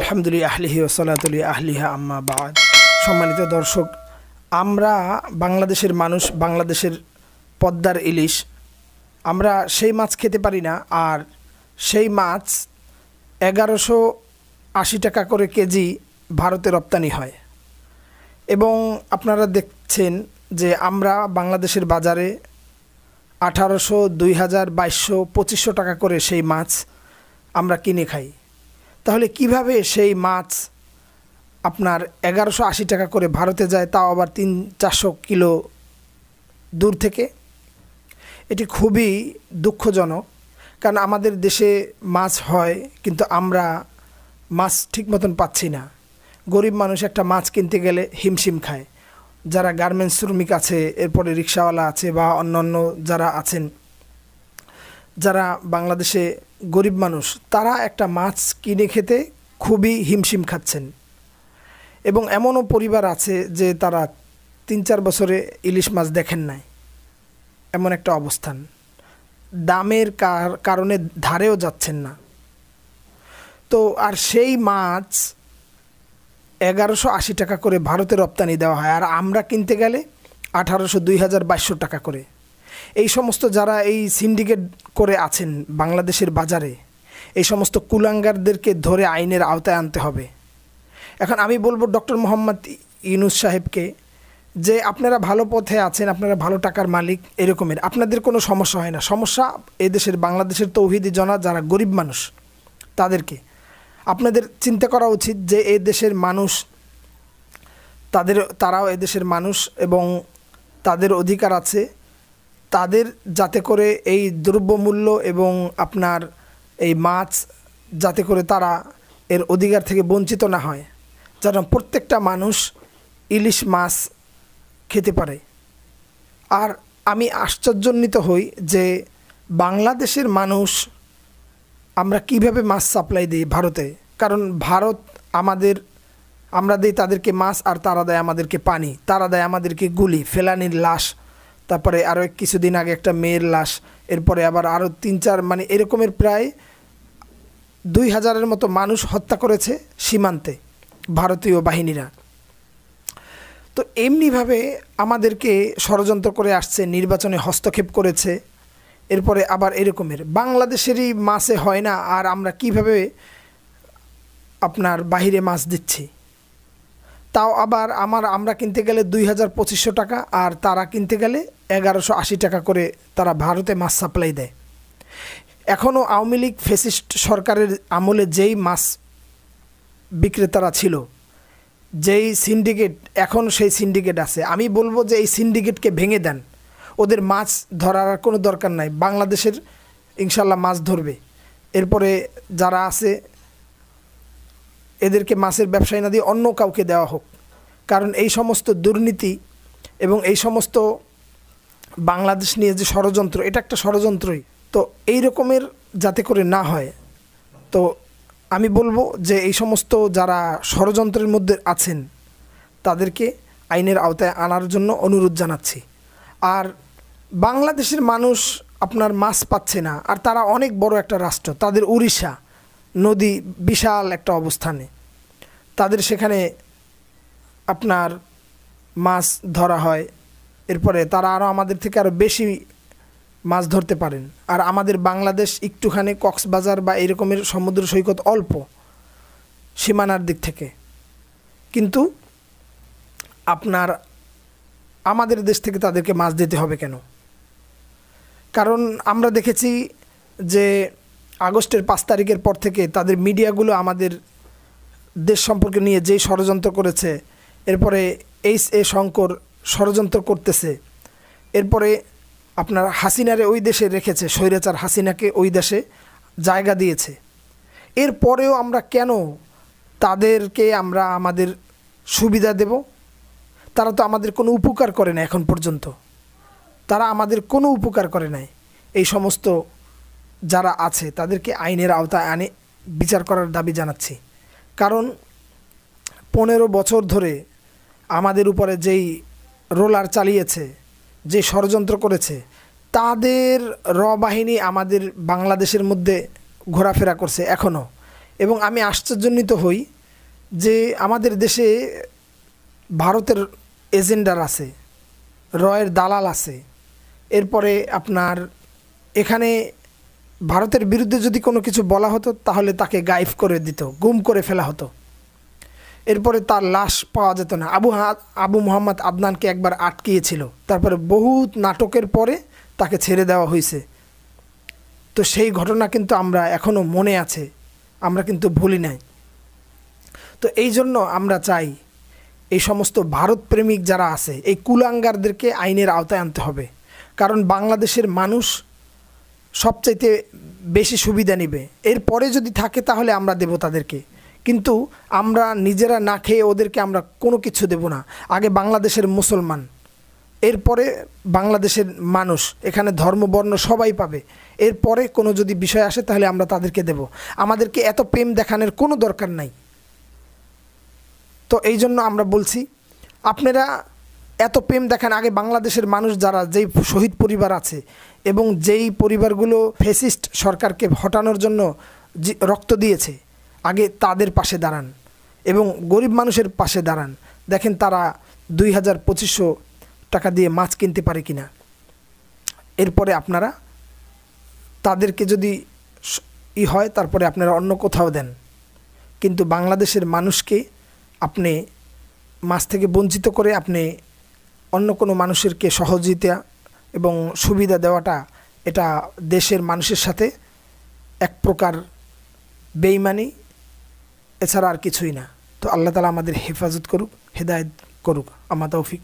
আলহামদুলিল্লাহ আহলিহি ওয়াসালাতুলি আহলিহা আম্মা বাদ। সম্মানিত দর্শক, আমরা বাংলাদেশের মানুষ, বাংলাদেশের পদ্মার ইলিশ, আমরা সেই মাছ খেতে পারি না। আর সেই মাছ 1180 টাকা করে কেজি ভারতে রপ্তানি হয়। এবং আপনারা দেখছেন যে আমরা বাংলাদেশের বাজারে 1800, 2000, 2200, 2500 টাকা করে সেই মাছ আমরা কিনে খাই। তাহলে কিভাবে সেই মাছ আপনার 1180 টাকা করে ভারতে যায়, তাও আবার 300-400 কিলো দূর থেকে? এটি খুবই দুঃখজনক, কারণ আমাদের দেশে মাছ হয় কিন্তু আমরা মাছ ঠিক মতন পাচ্ছি না। গরিব মানুষ একটা মাছ কিনতে গেলে হিমশিম খায়। যারা গার্মেন্টস শ্রমিক আছে, এরপরে রিক্সাওয়ালা আছে, বা অন্যান্য যারা আছেন, যারা বাংলাদেশে গরিব মানুষ, তারা একটা মাছ কিনে খেতে খুবই হিমশিম খাচ্ছেন। এবং এমনও পরিবার আছে যে তারা 3-4 বছরে ইলিশ মাছ দেখেন নাই, এমন একটা অবস্থান। দামের কারণে ধারেও যাচ্ছেন না। তো আর সেই মাছ 1180 টাকা করে ভারতে রপ্তানি দেওয়া হয়, আর আমরা কিনতে গেলে 1800, 2000, 2200 টাকা করে। এই সমস্ত যারা এই সিন্ডিকেট করে আছেন বাংলাদেশের বাজারে, এই সমস্ত কুলাঙ্গারদেরকে ধরে আইনের আওতায় আনতে হবে। এখন আমি বলবো ডক্টর মোহাম্মদ ইউনূস সাহেবকে যে আপনারা ভালো পথে আছেন, আপনারা ভালো টাকার মালিক, এরকমের আপনাদের কোনো সমস্যা হয় না। সমস্যা এদেশের বাংলাদেশের তৌহিদি জনা যারা গরিব মানুষ, তাদেরকে আপনাদের চিন্তা করা উচিত যে এই দেশের মানুষ, তারাও এদেশের মানুষ এবং তাদের অধিকার আছে। তাদের যাতে করে এই দ্রব্যমূল্য এবং আপনার এই মাছ যাতে করে তারা এর অধিকার থেকে বঞ্চিত না হয়, যেন প্রত্যেকটা মানুষ ইলিশ মাছ খেতে পারে। আর আমি আশ্চর্যান্বিত হই যে বাংলাদেশের মানুষ আমরা কিভাবে মাছ সাপ্লাই দিই ভারতে। কারণ ভারত আমরা দিই তাদেরকে মাছ, আর তারা দেয় আমাদেরকে পানি, তারা দেয় আমাদেরকে গুলি, ফেলানির লাশ, তারপরে আরও কিছুদিন আগে একটা মেয়ের লাশ, এরপরে আবার আরও 3-4, মানে এরকমের প্রায় 2000-এর মতো মানুষ হত্যা করেছে সীমান্তে ভারতীয় বাহিনীরা। তো এমনিভাবে আমাদেরকে ষড়যন্ত্র করে আসছে, নির্বাচনে হস্তক্ষেপ করেছে, এরপরে আবার এরকমের বাংলাদেশেরই মাছে হয় না, আর আমরা কিভাবে আপনার বাহিরে মাছ দিচ্ছি। তাও আবার আমরা কিনতে গেলে 2000-2500 টাকা, আর তারা কিনতে গেলে 1180 টাকা করে তারা ভারতে মাছ সাপ্লাই দেয়। এখনও আওয়ামী লীগ ফ্যাসিস্ট সরকারের আমলে যেই মাছ বিক্রেতারা ছিল, যেই সিন্ডিকেট, এখন সেই সিন্ডিকেট আছে। আমি বলবো যে এই সিন্ডিকেটকে ভেঙে দেন, ওদের মাছ ধরার আর কোনো দরকার নাই। বাংলাদেশের ইনশাল্লাহ মাছ ধরবে। এরপরে যারা আছে এদেরকে মাছের ব্যবসায়ী না দিয়ে অন্য কাউকে দেওয়া হোক। কারণ এই সমস্ত দুর্নীতি এবং এই সমস্ত বাংলাদেশ নিয়ে যে ষড়যন্ত্র, এটা একটা ষড়যন্ত্রই। তো এই রকমের যাতে করে না হয়, তো আমি বলবো যে এই সমস্ত যারা ষড়যন্ত্রের মধ্যে আছেন তাদেরকে আইনের আওতায় আনার জন্য অনুরোধ জানাচ্ছি। আর বাংলাদেশের মানুষ আপনার মাছ পাচ্ছে না, আর তারা অনেক বড় একটা রাষ্ট্র, তাদের উড়িষ্যা নদী বিশাল একটা অবস্থানে, তাদের সেখানে আপনার মাছ ধরা হয়। এরপরে তারা আরও আমাদের থেকে আরও বেশি মাছ ধরতে পারেন। আর আমাদের বাংলাদেশ একটুখানি কক্সবাজার বা এরকমের সমুদ্র সৈকত অল্প সীমানার দিক থেকে, কিন্তু আপনার আমাদের দেশ থেকে তাদেরকে মাছ দিতে হবে কেন? কারণ আমরা দেখেছি যে আগস্টের 5 তারিখের পর থেকে তাদের মিডিয়াগুলো আমাদের দেশ সম্পর্কে নিয়ে যেই ষড়যন্ত্র করেছে, এরপরে এইচ.এ. শঙ্কর ষড়যন্ত্র করতেছে, এরপরে আপনার হাসিনারে ওই দেশে রেখেছে, স্বৈরাচার হাসিনাকে ওই দেশে জায়গা দিয়েছে। এরপরেও আমরা কেন তাদেরকে আমাদের সুবিধা দেব? তারা তো আমাদের কোনো উপকার করে না, এখন পর্যন্ত তারা আমাদের কোনো উপকার করে নাই। এই সমস্ত যারা আছে তাদেরকে আইনের আওতায় আনে বিচার করার দাবি জানাচ্ছি। কারণ 15 বছর ধরে আমাদের উপরে যেই রোলার চালিয়েছে, যে ষড়যন্ত্র করেছে, তাদের বাহিনী আমাদের বাংলাদেশের মধ্যে ঘোরাফেরা করছে এখনও। এবং আমি আশ্চর্যান্বিত হই যে আমাদের দেশে ভারতের এজেন্ডার আছে, রয়ের দালাল আছে, এরপরে আপনার এখানে ভারতের বিরুদ্ধে যদি কোনো কিছু বলা হতো তাহলে তাকে গায়েব করে দিত, গুম করে ফেলা হতো, এরপরে তার লাশ পাওয়া যেত না। আবু মোহাম্মদ আদনানকে একবার আটকিয়েছিল, তারপরে বহুত নাটকের পরে তাকে ছেড়ে দেওয়া হয়েছে। তো সেই ঘটনা কিন্তু আমরা এখনও মনে আছে, আমরা কিন্তু ভুলি নাই। তো এই জন্য আমরা চাই এই সমস্ত ভারত প্রেমিক যারা আছে এই কুলাঙ্গারদেরকে আইনের আওতায় আনতে হবে, কারণ বাংলাদেশের মানুষ সবচাইতে বেশি সুবিধা নেবে। এরপরে যদি থাকে তাহলে আমরা দেব তাদেরকে, কিন্তু আমরা নিজেরা না খেয়ে ওদেরকে আমরা কোনো কিছু দেব না। আগে বাংলাদেশের মুসলমান, এরপরে বাংলাদেশের মানুষ, এখানে ধর্ম বর্ণ সবাই পাবে। এরপরে কোনো যদি বিষয় আসে তাহলে আমরা তাদেরকে দেব। আমাদেরকে এত প্রেম দেখানোর কোনো দরকার নাই। তো এই জন্য আমরা বলছি, আপনারা এত প্রেম দেখান। আগে বাংলাদেশের মানুষ যারা, যেই শহীদ পরিবার আছে এবং যেই পরিবারগুলো ফ্যাসিস্ট সরকারকে হটানোর জন্য রক্ত দিয়েছে, আগে তাদের পাশে দাঁড়ান এবং গরিব মানুষের পাশে দাঁড়ান। দেখেন তারা 2000-2500 টাকা দিয়ে মাছ কিনতে পারে কিনা। এরপরে আপনারা তাদেরকে যদি হয় তারপরে আপনারা অন্য কোথাও দেন, কিন্তু বাংলাদেশের মানুষকে আপনি মাছ থেকে বঞ্চিত করে আপনি অন্য কোনো মানুষেরকে সহযোগিতা এবং সুবিধা দেওয়াটা, এটা দেশের মানুষের সাথে এক প্রকার বেঈমানি, এছাড়া আর কিছুই না। তো আল্লাহ তাআলা আমাদের হেফাজত করুক, হেদায়েত করুক। আমা তৌফিক।